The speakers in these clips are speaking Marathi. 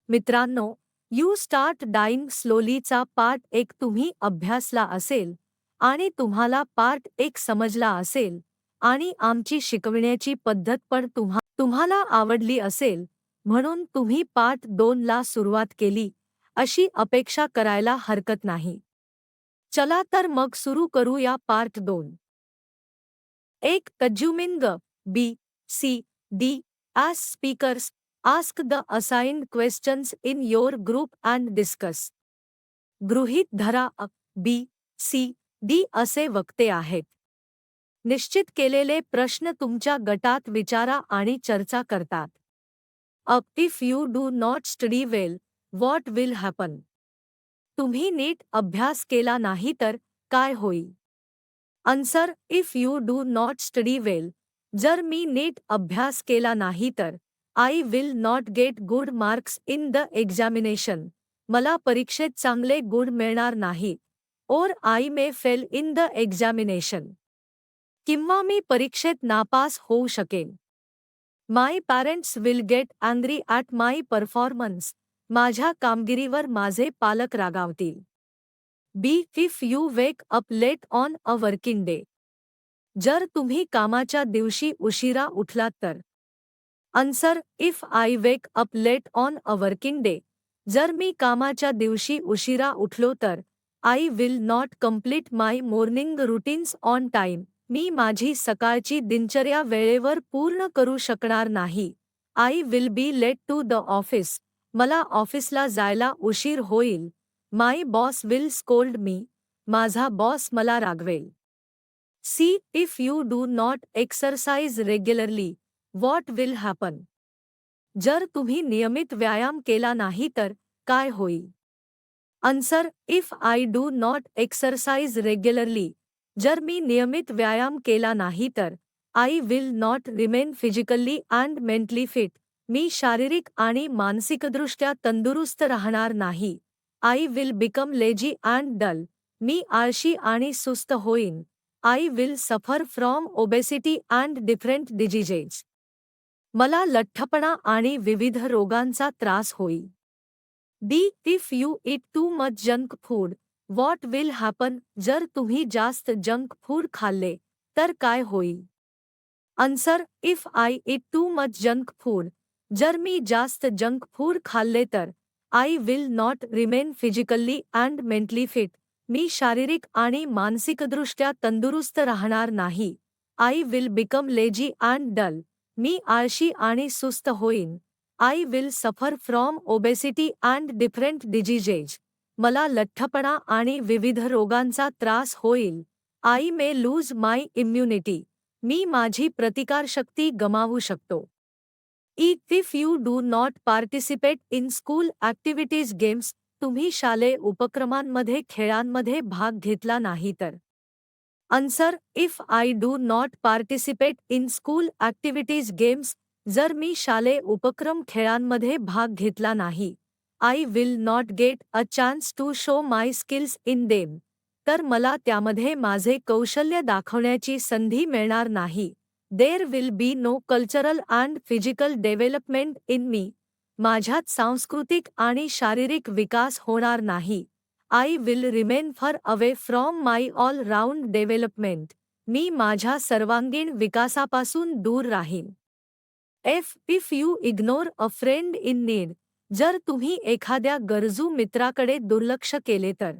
मित्रांनो, यू स्टार्ट डाईंग स्लोलीचा पार्ट 1 तुम्ही अभ्यासला असेल आणि तुम्हाला पार्ट 1 समजला असेल आणि आमची शिकवण्याची पद्धत पण तुम्हाला आवडली असेल, म्हणून तुम्ही पार्ट 2 ला सुरुवात केली अशी अपेक्षा करायला हरकत नाही. चला तर मग सुरू करूया part 2. 1. Consuming B, C, D as speakers. Ask the assigned questions in your group and discuss. गृहीत धरा A, B, C, D असे वक्ते आहेत. निश्चित केलेले प्रश्न तुमच्या गटात विचारा आणि चर्चा करतात. If you do not study well, what will happen? तुम्ही नीट अभ्यास केला नाही तर काय होईल? Answer if you do not study well. जर मी नीट अभ्यास केला नाही तर I will not get good marks in the examination. मला परीक्षेत चांगले गुण मिळणार नाहीत. और I may fail in the examination. किंवा मी परीक्षेत नापास होऊ शकेन. My parents will get angry at my performance. माझ्या कामगिरीवर माझे पालक रागावतील. B if you wake up late on a working day. जर तुम्ही कामाच्या दिवशी उशिरा उठलात तर. Answer if I wake up late on a working day. जर मी कामाच्या दिवशी उशिरा उठलो तर I will not complete my morning routines on time. मी माझी सकाळची दिनचर्या वेळेवर पूर्ण करू शकणार नाही. I will be late to the office. मला ऑफिसला जायला उशीर होईल. My boss will scold me. माझा बॉस मला रागवेल. C if you do not exercise regularly, what will happen. जर तुम्ही नियमित व्यायाम केला नाही तर काय होईल? Answer if I do not exercise regularly. जर मी नियमित व्यायाम केला नाही तर I will not remain physically and mentally fit. मी शारीरिक आणि मानसिकदृष्ट्या तंदुरुस्त राहणार नाही. I will become lazy and dull. मी आळशी आणि सुस्त होईन. I will suffer from obesity and different diseases. मला लठ्ठपणा आणि विविध रोगांचा त्रास होईल. D if you eat too much junk food, what will happen. जर तुम्ही जास्त जंक फूड खाल्ले तर काय होईल? Answer if I eat too much junk food. जर मी जास्त जंक फूड खाल्ले तर I will not remain physically and mentally fit. मी शारीरिक आणि मानसिकदृष्ट्या तंदुरुस्त राहणार नाही. I will become lazy and dull. मी आळशी आणि सुस्त होईन. I will suffer from obesity and different diseases. मला लठ्ठपणा आणि विविध रोगांचा त्रास होईल. I may lose my immunity. मी माझी प्रतिकारशक्ती गमावू शकतो. If you do not participate in school activities games. तुम्ही शालेय उपक्रमांमध्ये खेळांमध्ये भाग घेतला नाही तर. Answer if I do not participate in school activities games. जर मी शालेय उपक्रम खेळांमध्ये भाग घेतला नाही, I will not get a chance to show my skills in them. तर मला त्यामध्ये माझे कौशल्य दाखवण्याची संधी मिळणार नाही. There will be no cultural and physical development in me. माझ्यात सांस्कृतिक आणि शारीरिक विकास होणार नाही. I will remain far away from my all round development. मी माझ्या सर्वांगीण विकासापासून दूर राहीन. If you ignore a friend in need. जर तुम्ही एखाद्या गरजू मित्राकडे दुर्लक्ष केले तर.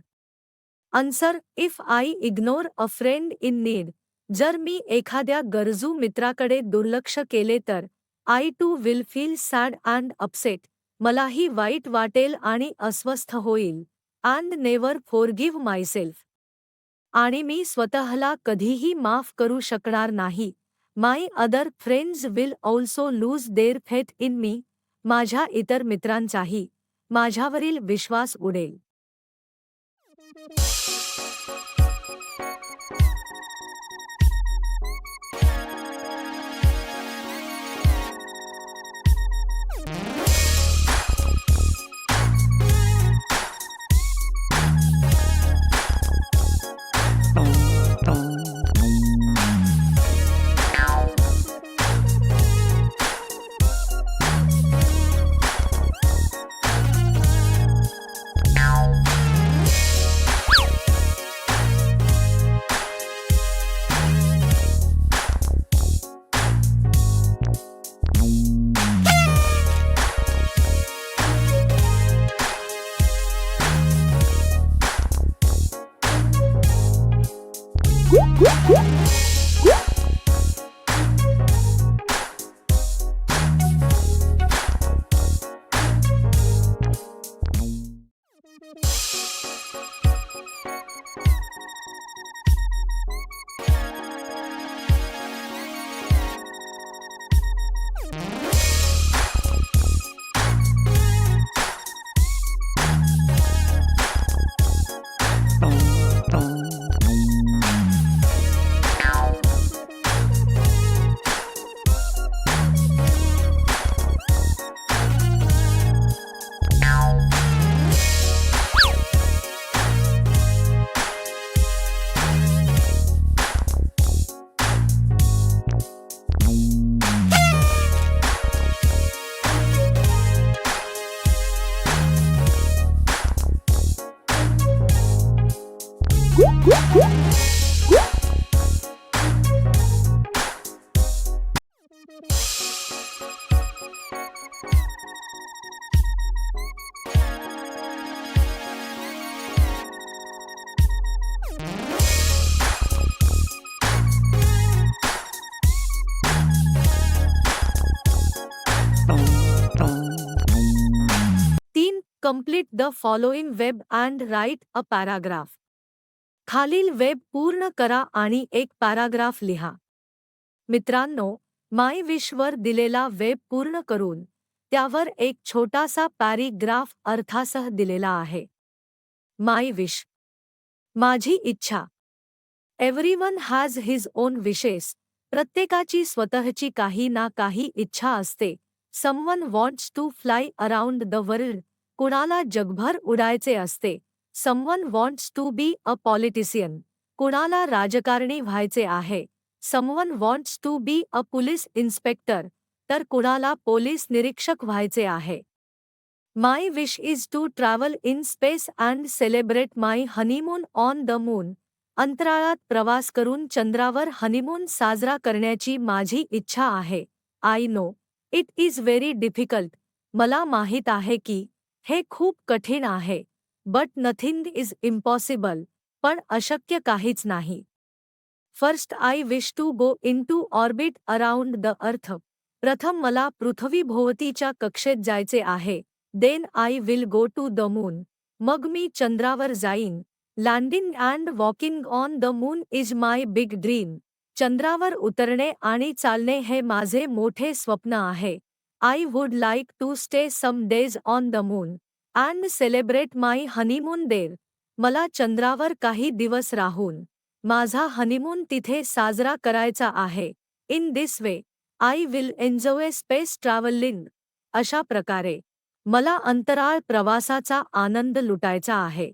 Answer if I ignore a friend in need. जर मी एखाद्या गरजू मित्राकडे दुर्लक्ष केले तर I too will feel sad and upset. मलाही वाईट वाटेल आणि अस्वस्थ होईल. And never forgive myself. आणि मी स्वतःला कधीही माफ करू शकणार नाही. My other friends will also lose their faith in me. माझ्या इतर मित्रांचाही माझ्यावरील विश्वास उडेल. complete the following web and write a paragraph. खालील वेब पूर्ण करा आणि एक पॅराग्राफ लिहा. मित्रांनो, माय विशवर दिलेला वेब पूर्ण करून त्यावर एक छोटासा पॅराग्राफ अर्थासह दिलेला आहे. माय विश, माझी इच्छा. Everyone has his own wishes. प्रत्येकाची स्वतःची काही ना काही इच्छा असते. Someone wants to fly around the world. कुणाला जगभर उडायचे असते. Someone wants to be a politician. कुणाला राजकारणी व्हायचे आहे. Someone wants to be a police inspector. तर कुणाला पोलीस निरीक्षक व्हायचे आहे. My wish is to travel in space and celebrate my honeymoon on the moon. अंतराळात प्रवास करून चंद्रावर हनीमून साजरा करण्याची माझी इच्छा आहे. I know it is very difficult. मला माहीत आहे की हे खूप कठीण आहे. But nothing is impossible. पण अशक्य काहीच नाही. First I wish to go into orbit around the earth. प्रथम मला पृथ्वीभोवतीच्या कक्षेत जायचे आहे. Then I will go to the moon. मग मी चंद्रावर जाईन. Landing and walking on the moon is my big dream. चंद्रावर उतरणे आणि चालणे हे माझे मोठे स्वप्न आहे. I would like to stay some days on the moon and celebrate my honeymoon there. मला चंद्रावर काही दिवस राहून माझा हनीमून तिथे साजरा करायचा आहे. In this way I will enjoy space travelling. अशा प्रकारे मला अंतराळ प्रवासाचा आनंद लुटायचा आहे.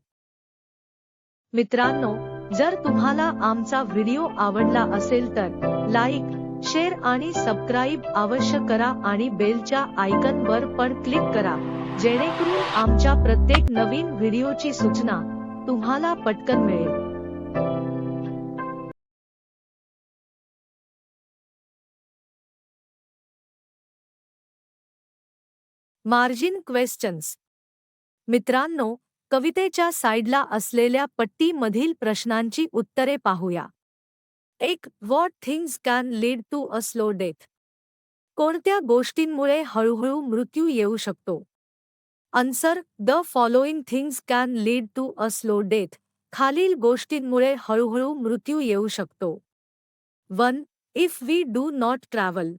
मित्रांनो, जर तुम्हाला आमचा व्हिडिओ आवडला असेल तर लाईक, शेअर आणि सबस्क्राईब अवश्य करा आणि बेलच्या आयकॉनवर पण क्लिक करा, जेणेकरून आमच्या प्रत्येक नवीन व्हिडिओची सूचना तुम्हाला पटकन मिळेल. Margin questions. मित्रांनो, कवितेच्या साइडला असलेल्या पट्टीमधील प्रश्नांची उत्तरे पाहूया. 1. What things can lead to a slow death. कोणत्या गोष्टींमुळे हळूहळू मृत्यू येऊ शकतो. Answer. The following things can lead to a slow death. खालील गोष्टींमुळे हळूहळू मृत्यू येऊ शकतो. 1. If we do not travel.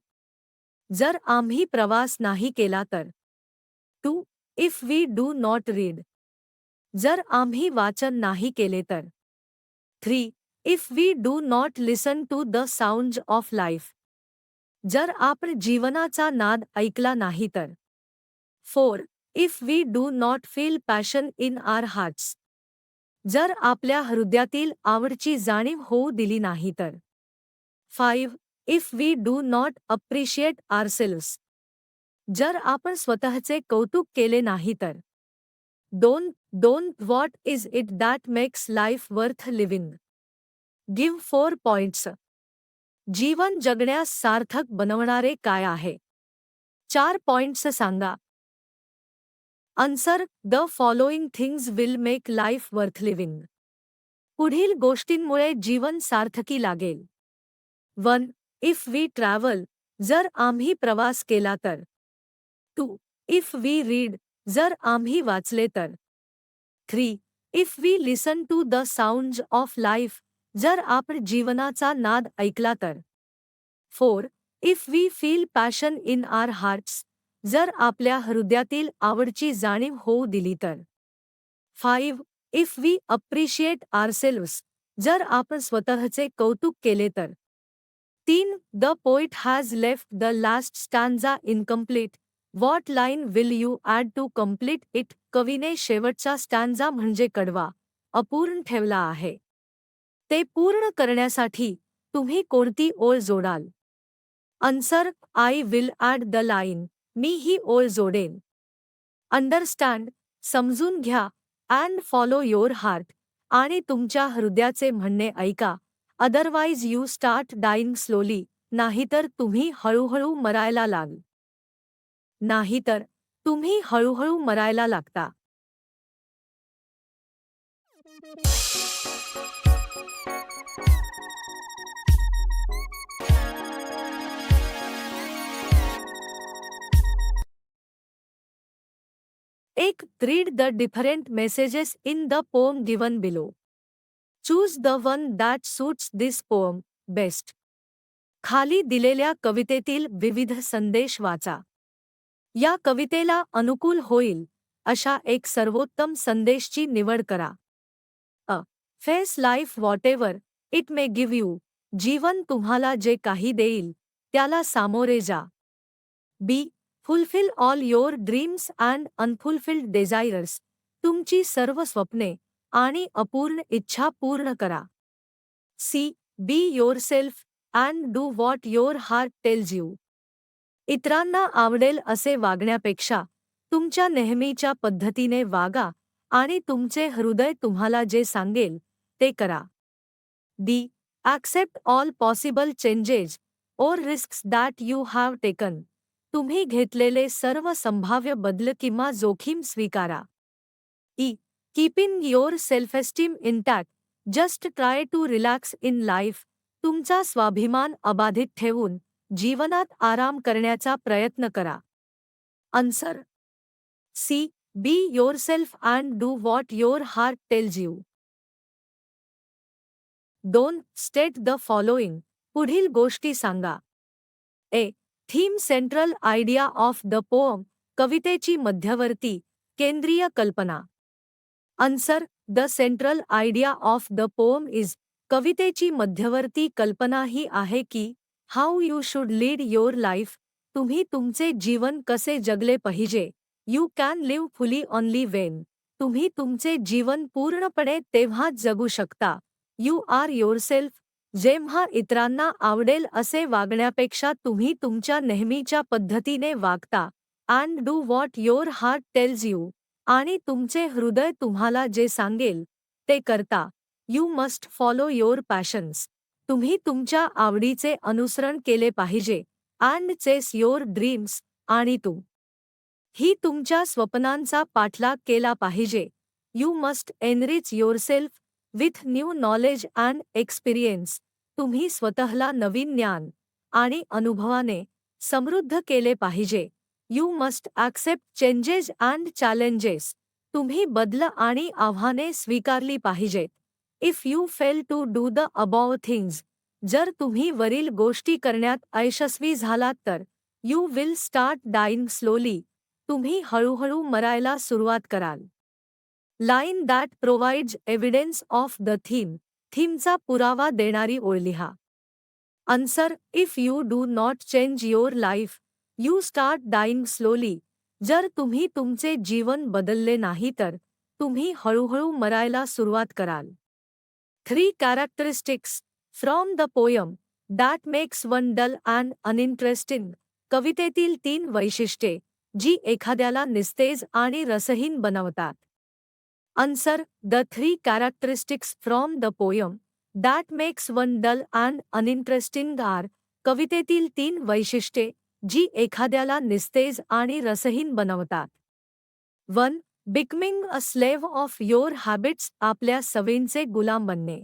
जर आम्ही प्रवास नाही केला तर. 2. If we do not read. जर आम्ही वाचन नाही केले तर. 3. If we do not listen to the sounds of life. जर आपण जीवनाचा नाद ऐकला नाही तर. 4. If we do not feel passion in our hearts. जर आपल्या हृदयातील आवडची जाणीव होऊ दिली नाही तर. 5. If we do not appreciate ourselves. जर आपण स्वतःचे कौतुक केले नाही तर. 2. What is it that makes life worth living. Give 4 points. जीवन जगण्यास सार्थक बनवणारे काय आहे. 4 पॉइंट्स सांगा. Answer. The following things will make life worth living. पुढील गोष्टींमुळे जीवन सार्थकी लागेल. 1. If we travel. जर आम्ही प्रवास केला तर. 2. If we read. जर आम्ही वाचले तर. 3. If we listen to the sounds of life. जर आपण जीवनाचा नाद ऐकला तर. 4. If we feel passion in our hearts. जर आपल्या हृदयातील आवडची जाणीव होऊ दिली तर. 5. If we appreciate ourselves. जर आपण स्वतःचे कौतुक केले तर. 3. The poet has left the last stanza incomplete. What line will you add to complete it. कवीने शेवटचा स्टॅन्झा म्हणजे कडवा, अपूर्ण ठेवला आहे. ते पूर्ण करण्यासाठी तुम्ही कोणती ओळ जोडाल. Answer. I will add the line. मी ही ओळ जोडेन. अंडरस्टँड. समजून घ्या. And follow your heart. आणि तुमच्या हृदयाचे म्हणणे ऐका. Otherwise you start dying slowly. नाहीतर तुम्ही हळूहळू मरायला लागाल. नाहीतर तुम्ही हळूहळू मरायला लागता. एक. Read the different messages in the poem given below. Choose the one that suits this poem best. खाली दिलेल्या कवितेतील विविध संदेश वाचा. या कवितेला अनुकूल होईल अशा एक सर्वोत्तम संदेशची निवड करा. A. Face life whatever it may give you. जीवन तुम्हाला जे काही देईल त्याला सामोरे जा. B. Fulfil all your dreams and unfulfilled desires. तुमची सर्व स्वप्ने आणि अपूर्ण इच्छा पूर्ण करा. C. Be yourself and do what your heart tells you. इतरांना आवडेल असे वागण्यापेक्षा तुमच्या नेहमीच्या पद्धतीने वागा आणि तुमचे हृदय तुम्हाला जे सांगेल ते करा. D. Accept all possible changes or risks that you have taken. तुम्ही घेतलेले सर्व संभाव्य बदल किंवा जोखीम स्वीकारा. E. Keeping your self esteem intact. Just try to relax in life. तुमचा स्वाभिमान अबाधित ठेवून जीवनात आराम करण्याचा प्रयत्न करा. Answer. C. Be yourself and do what your heart tells you. 2. State the following. पुढील गोष्टी सांगा. A. Theme central idea of the poem. कवितेची मध्यवर्ती केंद्रीय कल्पना. Answer. The central idea of the poem is. कवितेची मध्यवर्ती कल्पना ही आहे की how you should lead your life. तुम्ही तुमचे जीवन कसे जगले पाहिजे. You can live fully only when. तुम्ही तुमचे जीवन पूर्णपणे तेव्हाच जगू शकता. You are yourself. जेव्हा इतरांना आवडेल असे वागण्यापेक्षा तुम्ही तुमच्या नेहमीच्या पद्धतीने वागता. And do what your heart tells you. आणि तुमचे हृदय तुम्हाला जे सांगेल ते करता. You must follow your passions. तुम्ही तुमच्या आवडीचे अनुसरण केले पाहिजे. And chase your dreams. आणि ही तुमच्या स्वप्नांचा पाठलाग केला पाहिजे. You must enrich yourself with new knowledge and experience. तुम्ही स्वतःला नवीन ज्ञान आणि अनुभवाने समृद्ध केले पाहिजे. You must accept changes and challenges. तुम्ही बदल आणि आव्हाने स्वीकारली पाहिजेत. If you fail to do the above things. जर तुम्ही वरील गोष्टी करण्यात अयशस्वी झालात तर you will start dying slowly. तुम्ही हळूहळू मरायला सुरुवात कराल. Line that provides evidence of the theme. थीमचा पुरावा देणारी ओळ लिहा. Answer. If you do not change your life you start dying slowly. जर तुम्ही तुमचे जीवन बदलले नाही तर तुम्ही हळूहळू मरायला सुरुवात कराल. 3 characteristics from the poem that makes one dull and uninteresting. कवितेतील 3 वैशिष्ट्ये जी एखाद्याला निस्तेज आणि रसहीन बनवतात. Answer. The 3 characteristics from the poem that makes one dull and uninteresting are. कवितेतील 3 वैशिष्ट्ये जी एखाद्याला निस्तेज आणि रसहीन बनवतात. 1. Becoming a slave of your habits. आपल्या सवयींचे गुलाम बनणे.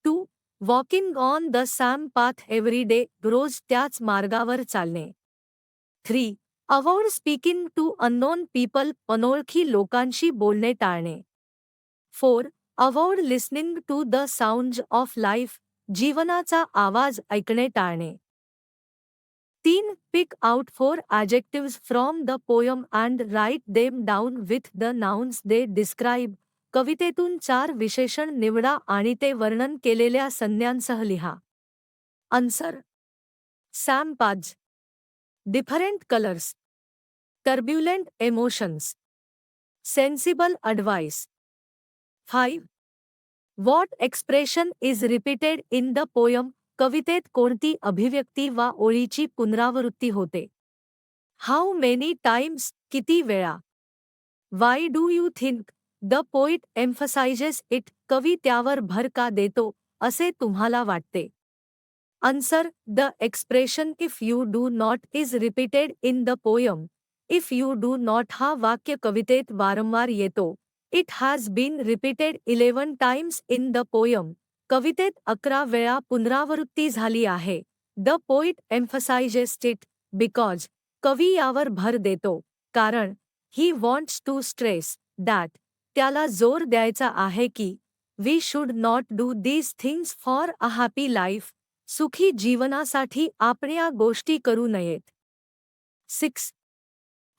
2. Walking on the same path every day. रोज त्याच मार्गावर चालणे. 3. Avoid speaking to unknown people. अनोळखी लोकांशी बोलणे टाळणे. 4. Avoid listening to the sounds of life. जीवनाचा आवाज ऐकणे टाळणे. 3. Pick out 4 adjectives from the poem and write them down with the nouns they describe. कवितेतून 4 विशेषण निवडा आणि ते वर्णन केलेल्या संज्ञांसह लिहा. Answer. Sam path. Different colours. Turbulent emotions. Sensible advice. 5. What expression is repeated in the poem. कवितेत कोणती अभिव्यक्ती वा ओळीची पुनरावृत्ती होते. How many times. किती वेळा. Why do you think the poet emphasises it. कवी त्यावर भर का देतो असे तुम्हाला वाटते. Answer. The expression if you do not is repeated in the poem. If you do not हा वाक्य कवितेत वारंवार येतो. It has been repeated 11 times in the poem. कवितेत 11 वेळा पुनरावृत्ती झाली आहे. The poet emphasises it because. कवी यावर भर देतो कारण he wants to stress that त्याला जोर द्यायचा आहे की we should not do these things for a happy life सुखी जीवनासाठी आपण या गोष्टी करू नयेत. 6.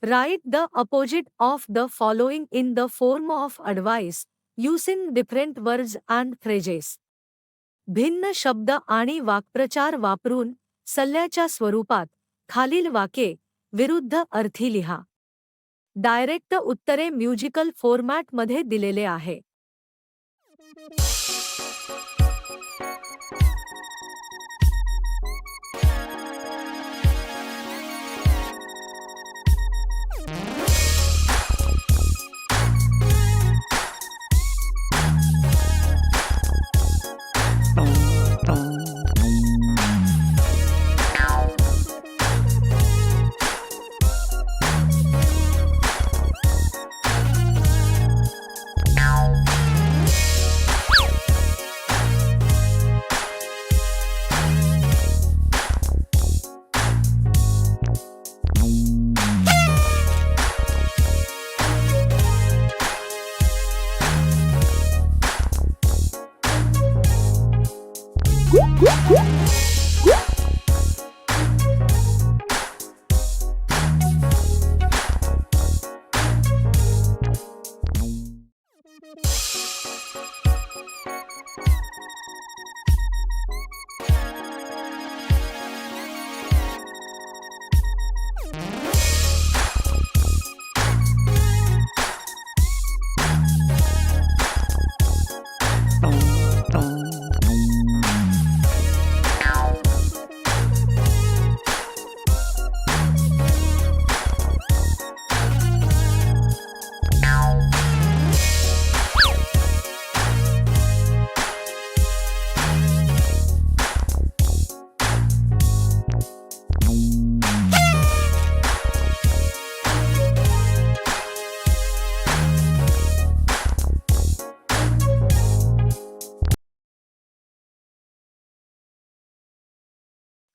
Write the opposite of the following in the form of advice, using different words and phrases. भिन्न शब्द आणि वाक्प्रचार वापरून सल्ल्याच्या स्वरूपात खालील वाक्ये विरुद्ध अर्थी लिहा. डायरेक्ट उत्तरे म्युझिकल फॉर्मॅटमध्ये दिलेले आहे.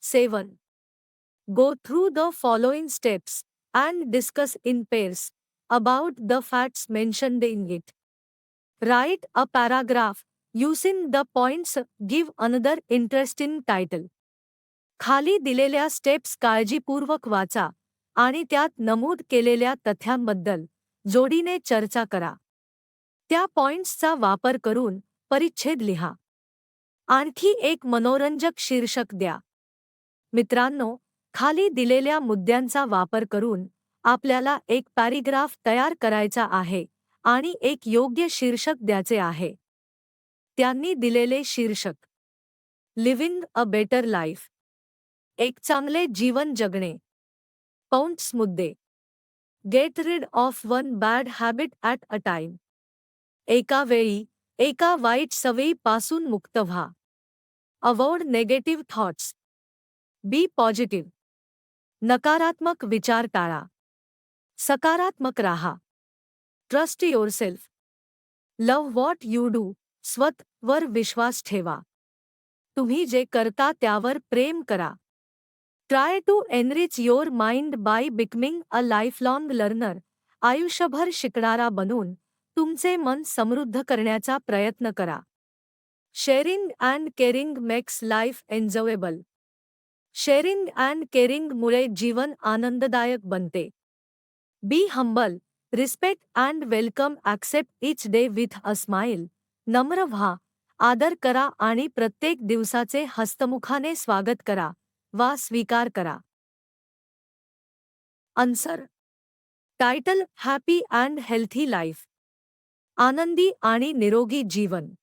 Seven. Go through the following steps and discuss in pairs about the facts mentioned in it. Write a paragraph using the points. Give another interesting title. खाली दिलेल्या स्टेप्स काळजीपूर्वक वाचा आणि त्यात नमूद केलेल्या तथ्यांबद्दल जोडीने चर्चा करा. त्या पॉइंट्सचा वापर करून परिच्छेद लिहा. आणखी एक मनोरंजक शीर्षक द्या. मित्रांनो, खाली दिलेल्या मुद्द्यांचा वापर करून आपल्याला एक पॅराग्राफ तयार करायचा आहे आणि एक योग्य शीर्षक द्यायचे आहे. त्यांनी दिलेले शीर्षक: लिव्हिंग अ बेटर लाईफ, एक चांगले जीवन जगणे. पॉइंट्स मुद्दे: get rid of one bad habit at a time, एका वेळी एका वाईट सवयीपासून मुक्त व्हा. Avoid negative thoughts, be positive, नकारात्मक विचार टाळा. सकारात्मक राहा. Trust yourself, love what you do, स्वतःवर विश्वास ठेवा. तुम्ही जे करता त्यावर प्रेम करा. Try to enrich your mind by becoming a lifelong learner, आयुष्यभर शिकणारा बनून तुमचे मन समृद्ध करण्याचा प्रयत्न करा. Sharing and caring makes life enjoyable, sharing and केअरिंगमुळे जीवन आनंददायक बनते. बी humble, respect and welcome accept each day with a smile, नम्र व्हा, आदर करा आणि प्रत्येक दिवसाचे हसतमुखाने स्वागत करा वा स्वीकार करा. Answer. Title: happy and healthy life, आनंदी आणि निरोगी जीवन.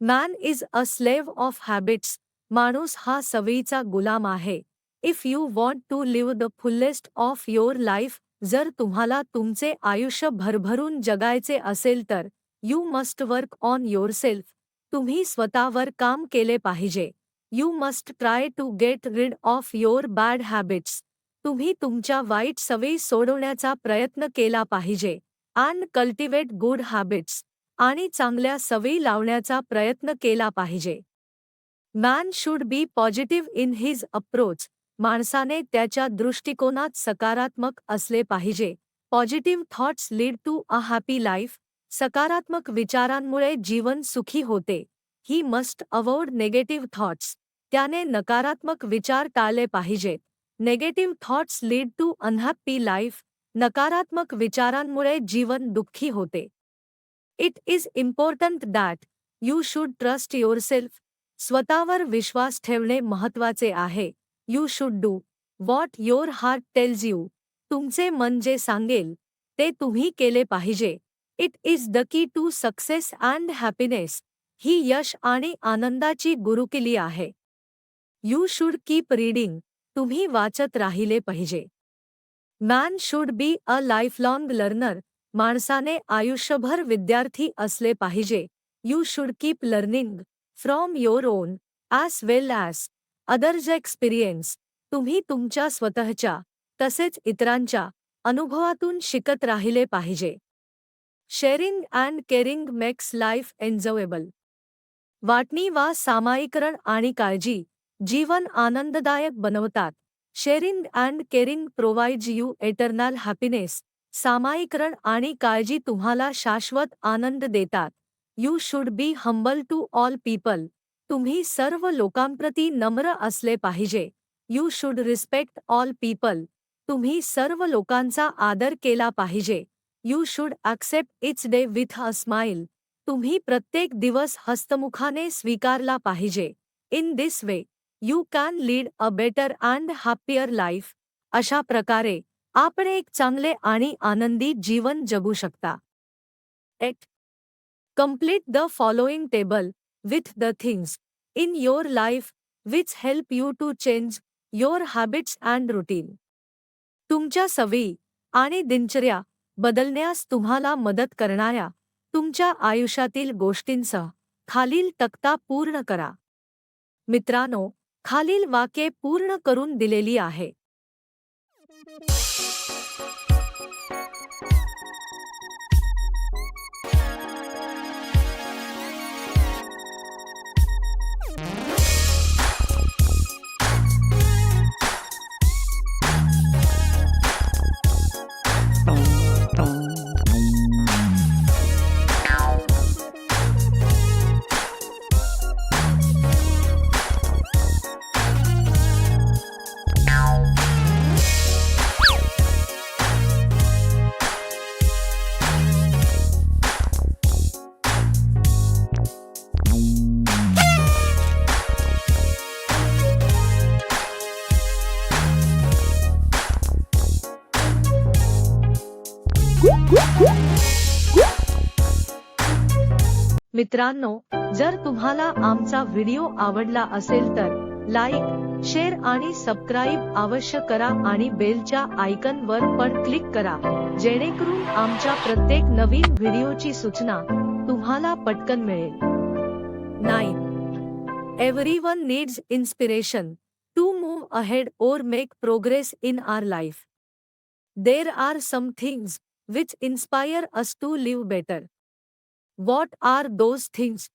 Man is a slave of habits, माणूस हा सवयीचा गुलाम आहे. If you want to live the fullest of your life, जर तुम्हाला तुमचे आयुष्य भरभरून जगायचे असेल तर you must work on yourself, तुम्ही स्वतःवर काम केले पाहिजे. You must try to get rid of your bad habits, तुम्ही तुमच्या वाईट सवयी सोडवण्याचा प्रयत्न केला पाहिजे. अँड कल्टिवेट गुड हॅबिट्स, आणि चांगल्या सवयी लावण्याचा प्रयत्न केला पाहिजे. Man should be positive in his approach, माणसाने त्याच्या दृष्टिकोनात सकारात्मक असले पाहिजे positive thoughts lead to a happy life. सकारात्मक विचारांमुळे जीवन सुखी होते. He must avoid negative thoughts. त्याने नकारात्मक विचार टाळले पाहिजेत. Negative thoughts lead to unhappy life. नकारात्मक विचारांमुळे जीवन दुःखी होते. It is important that you should trust yourself. स्वतःवर विश्वास ठेवणे महत्त्वाचे आहे. You should do what your heart tells you. तुमचे मन जे सांगेल ते तुम्ही केले पाहिजे. It is the key to success and happiness. ही यश आणि आनंदाची गुरुकिल्ली आहे. You should keep reading. तुम्ही वाचत राहिले पाहिजे. Man should be a lifelong learner. माणसाने आयुष्यभर विद्यार्थी असले पाहिजे. You should keep learning from your own as well as others experience. तुम्ही तुमच्या स्वतःच्या तसेच इतरांच्या अनुभवातून शिकत राहिले पाहिजे. Sharing and caring makes life enjoyable. वाटणी वा सामायिकरण आणि काळजी जीवन आनंददायक बनवतात. Sharing and caring provides you eternal happiness. सामायिकरण आणि काळजी तुम्हाला शाश्वत आनंद देतात. You should be humble to all people. तुम्ही सर्व लोकांप्रती नम्र असले पाहिजे. You should respect all people. तुम्ही सर्व लोकांचा आदर केला पाहिजे. You should accept its day with a smile. तुम्ही प्रत्येक दिवस हस्तमुखाने स्वीकारला पाहिजे. In this way you can lead a better and happier life. अशा प्रकारे आपण एक चांगले आणि आनंदी जीवन जगू शकता. 8. Complete the following table with the things in your life which help you to change your habits and routine. तुमच्या सवयी आणि दिनचर्या बदलण्यास तुम्हाला मदत करणाऱ्या तुमच्या आयुष्यातील गोष्टींसह खालील तक्ता पूर्ण करा. मित्रांनो, खालील वाक्ये पूर्ण करून दिलेली आहे. मित्रांनो, जर तुम्हाला आमचा व्हिडिओ आवडला असेल तर लाईक, शेअर आणि सबस्क्राईब अवश्य करा आणि बेलच्या आयकॉनवर पण क्लिक करा, जेणेकरून आमच्या प्रत्येक नवीन व्हिडिओची सूचना तुम्हाला पटकन मिळेल. 9. Everyone needs inspiration to move ahead or make progress in our life. There are some things which inspire us to live better. What are those things?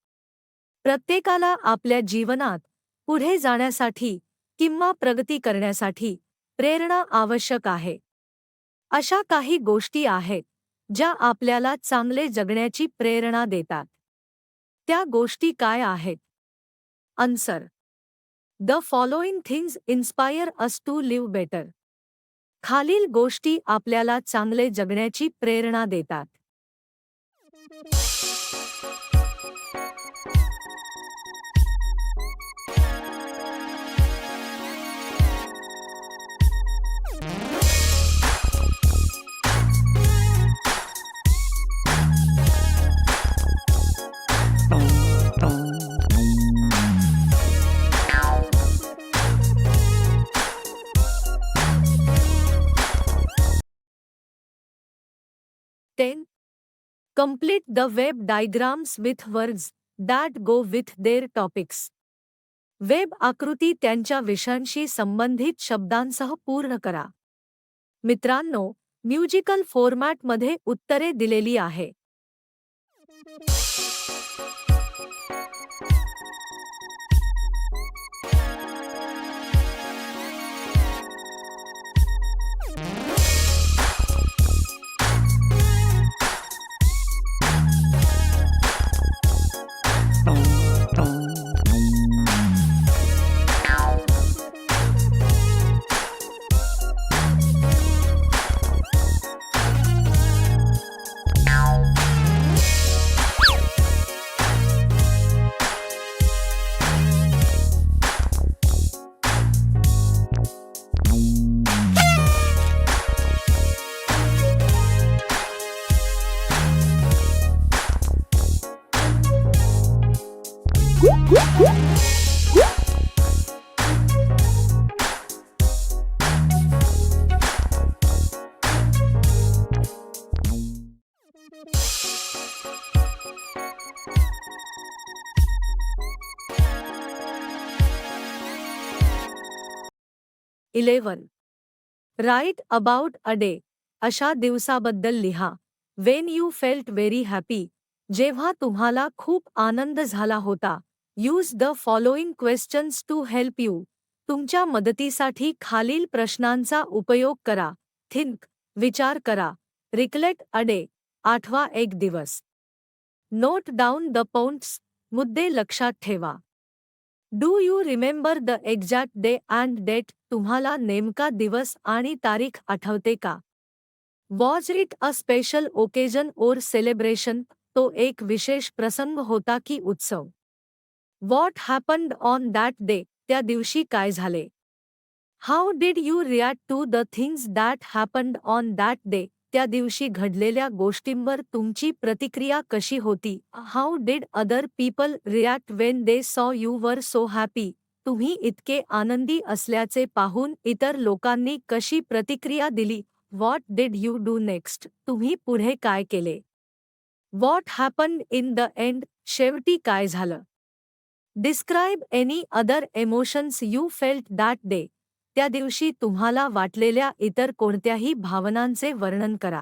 प्रत्येकाला आपल्या जीवनात पुढे जाण्यासाठी किंवा प्रगती करण्यासाठी प्रेरणा आवश्यक आहे. अशा काही गोष्टी आहेत ज्या आपल्याला चांगले जगण्याची प्रेरणा देतात. त्या गोष्टी काय आहेत? Answer. The following things inspire us to live better. खालील गोष्टी आपल्याला चांगले जगण्याची प्रेरणा देतात. Complete the web diagrams with words that go with their topics. Web आकृती त्यांच्या विषयांशी संबंधित शब्दांसह पूर्ण करा. मित्रांनो, म्युझिकल फॉर्मॅटमध्ये उत्तरे दिलेली आहे. 11. Write about a day. अशा दिवसाबद्दल लिहा. When you felt very happy. जेव्हा तुम्हाला खूप आनंद झाला होता. Use the following questions to help you. तुमच्या मदतीसाठी खालील प्रश्नांचा उपयोग करा. थिंक, विचार करा. रिकलेक्ट अ डे, आठवा एक दिवस. नोट डाऊन द पॉइंट्स, मुद्दे लक्षात ठेवा. Do you remember the exact day and date. तुम्हाला नेमका दिवस आणि तारीख आठवते का? Was it a special occasion or celebration. तो एक विशेष प्रसंग होता की उत्सव? What happened on that day. त्या दिवशी काय झाले? How did you react to the things that happened on that day. त्या दिवशी घडलेल्या गोष्टींवर तुमची प्रतिक्रिया कशी होती? How did other people react when they सॉ यू वर सो हॅपी. तुम्ही इतके आनंदी असल्याचे पाहून इतर लोकांनी कशी प्रतिक्रिया दिली? What did you do next. तुम्ही पुढे काय केले? What happened in the end. शेवटी काय झालं? Describe any other emotions you felt that day. त्या दिवशी तुम्हाला वाटलेल्या इतर कोणत्याही भावनांचे वर्णन करा.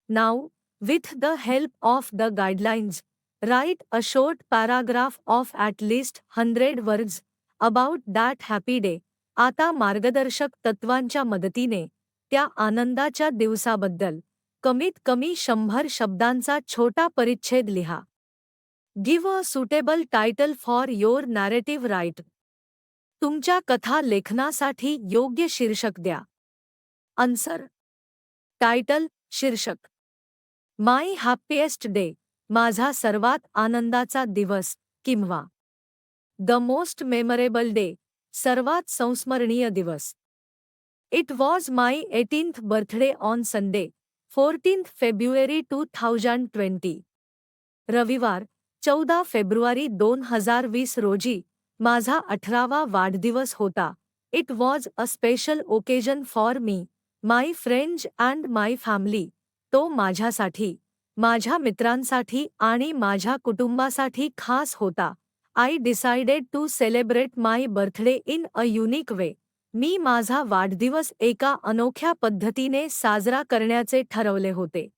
Now, with the help of the guidelines, right a short paragraph of at least 100 words about that happy day. आता मार्गदर्शक तत्वांच्या मदतीने त्या आनंदाच्या दिवसाबद्दल कमीत कमी 100 शब्दांचा छोटा परिच्छेद लिहा. Give a suitable title for your narrative write. तुमच्या कथा लेखनासाठी योग्य शीर्षक द्या. आन्सर. टायटल, शीर्षक. My happiest day. माझा सर्वात आनंदाचा दिवस किंवा द मोस्ट मेमरेबल डे. सर्वात संस्मरणीय दिवस. It was my 18th birthday on Sunday, 14th February 2020. रविवार, 14 फेब्रुवारी 2020 रोजी माझा 18वा वाढदिवस होता. It was a special occasion for me, my friends and my family. तो माझ्यासाठी, माझ्या मित्रांसाठी आणि माझ्या कुटुंबासाठी खास होता. I decided to celebrate my birthday in a unique way. मी माझा वाढदिवस एका अनोख्या पद्धतीने साजरा करण्याचे ठरवले होते.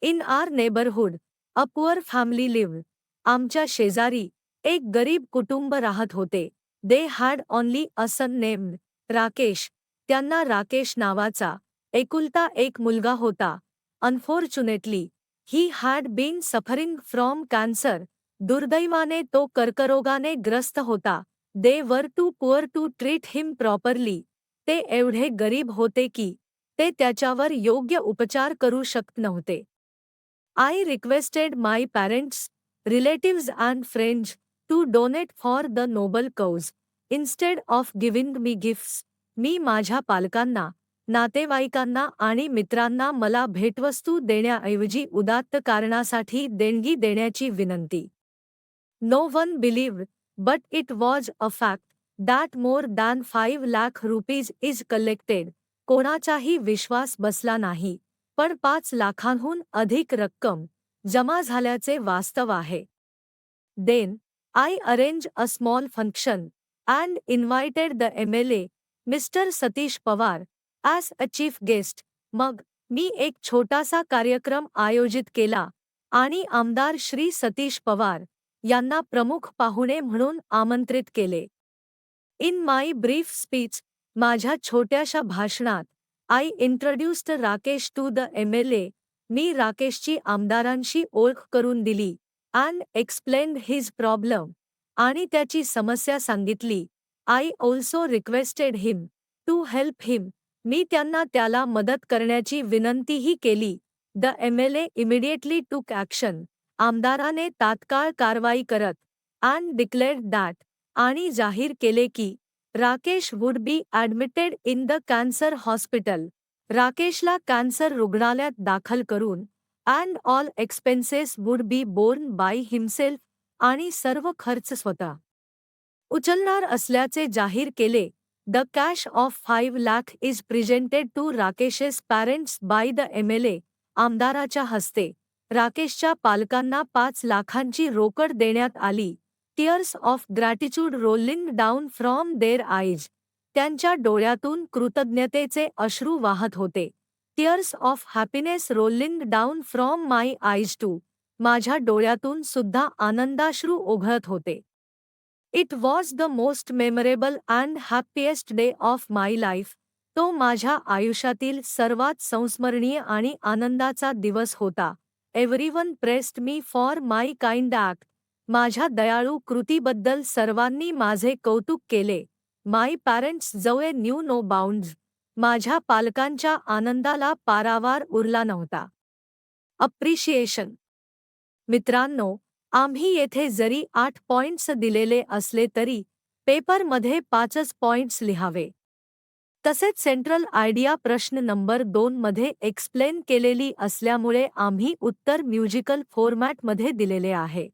In our neighbourhood, a poor family live. आमच्या शेजारी एक गरीब कुटुंब राहत होते. They had only a son named Rakesh. त्यांना राकेश नावाचा एकुलता एक मुलगा होता. Unfortunately he had been suffering from cancer. दुर्दैवाने तो कर्करोगाने ग्रस्त होता. They were too poor to treat him properly. ते एवढे गरीब होते की ते त्याच्यावर योग्य उपचार करू शकत नव्हते. I requested my parents, relatives and friends to donate for the noble cause instead of giving me gifts. मी माझ्या पालकांना, नातेवाईकांना आणि मित्रांना मला भेटवस्तू देण्याऐवजी उदात्त कारणासाठी देणगी देण्याची विनंती. No one believed, but it was a fact, that more than 5 lakh rupees is collected. कोणाचाही विश्वास बसला नाही, पण 5 लाखांहून अधिक रक्कम जमा झाल्याचे वास्तव आहे. Then I arrange a small function and invited the MLA, mister Satish Pawar, as a chief guest. मग मी एक छोटासा कार्यक्रम आयोजित केला आणि आमदार श्री सतीश पवार यांना प्रमुख पाहुणे म्हणून आमंत्रित केले. इन माय ब्रीफ स्पीच, माझ्या छोट्याशा भाषणात, I introduced Rakesh to the MLA. मी राकेशची आमदारांशी ओळख करून दिली. अँड एक्सप्लेन्ड हिज प्रॉब्लेम, आणि त्याची समस्या सांगितली. I also requested him to help him. मी त्यांना त्याला मदत करण्याची विनंतीही केली. The MLA immediately took action. आमदाराने तात्काळ कारवाई करत. अँड डिक्लेअर्ड दॅट, आणि जाहीर केले की Rakesh would be admitted in the cancer hospital. राकेशला कॅन्सर रुग्णालयात दाखल करून and all expenses would be borne by himself, आणि सर्व खर्च स्वतः उचलणार असल्याचे जाहीर केले. The cash of 5 lakh is presented to Rakesh's parents by the MLA. आमदाराच्या हस्ते राकेशच्या पालकांना 5 लाखांची रोकड देण्यात आली. Tears of gratitude rolling down from their eyes. त्यांच्या डोळ्यातून कृतज्ञतेचे अश्रू वाहत होते. Tears of happiness rolling down from my eyes too. माझ्या डोळ्यातून सुद्धा आनंदाश्रू ओघळत होते. It was the most memorable and happiest day of my life. तो माझ्या आयुष्यातील सर्वात संस्मरणीय आणि आनंदाचा दिवस होता. Everyone praised me for my kind act. माझ्या दयाळू कृतीबद्दल सर्वांनी माझे कौतुक केले. माय पॅरेंट्स जवळ न्यू नो बाउंड्स. माझ्या पालकांच्या आनंदाला पारावार उरला नव्हता. अप्रिशिएशन. मित्रांनो, आम्ही येथे जरी 8 पॉइंट्स दिलेले असले तरी पेपरमध्ये 5च पॉइंट्स लिहावे. तसेच सेंट्रल आयडिया प्रश्न नंबर 2 मध्ये एक्सप्लेन केलेली असल्यामुळे आम्ही उत्तर म्युझिकल फॉर्मॅटमध्ये दिलेले आहे.